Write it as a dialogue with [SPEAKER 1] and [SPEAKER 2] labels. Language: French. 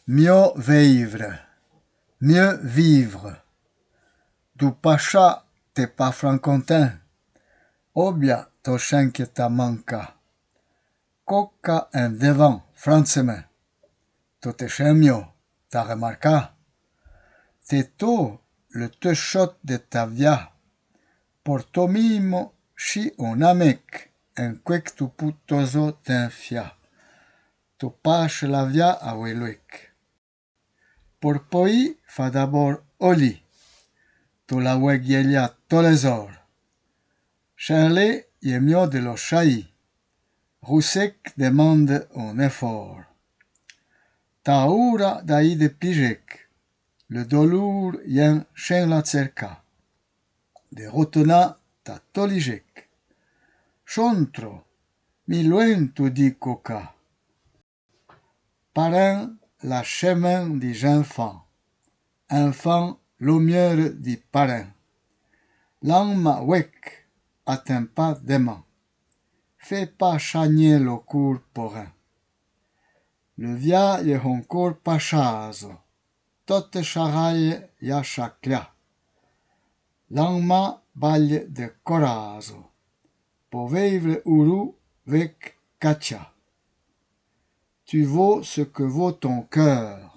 [SPEAKER 1] Mieux vivre, mieux vivre. Du pacha te pa francontin, obia to schenke ta manca. Coca en devant, francemen, to te chemio, ta remarca. Te to le te shot de ta via, por to mimo și un amec, en quec tu putoso t'enfia. Tu pache la via a weluec. Por poi fa d'abord oli, tu la weghielia tolesor. Charlet e mio de lo chai, Roussec demande un effort. Ta ura d'ahi de pijec, le dolur yen chen la cerca. De rotona ta tolijec. Chontro, mi loin tu di coca. Parrain la chemin di enfant. Enfant l'aumière di parrain. Lang ma wek, atteint pas d'aimant. Fais pas chagner le cours porin. Le via e honcore pachazo. Tote charaie ya chaclia. Langma balle de corazo. Povevre uru vec cacha. Tu vaux ce que vaut ton cœur.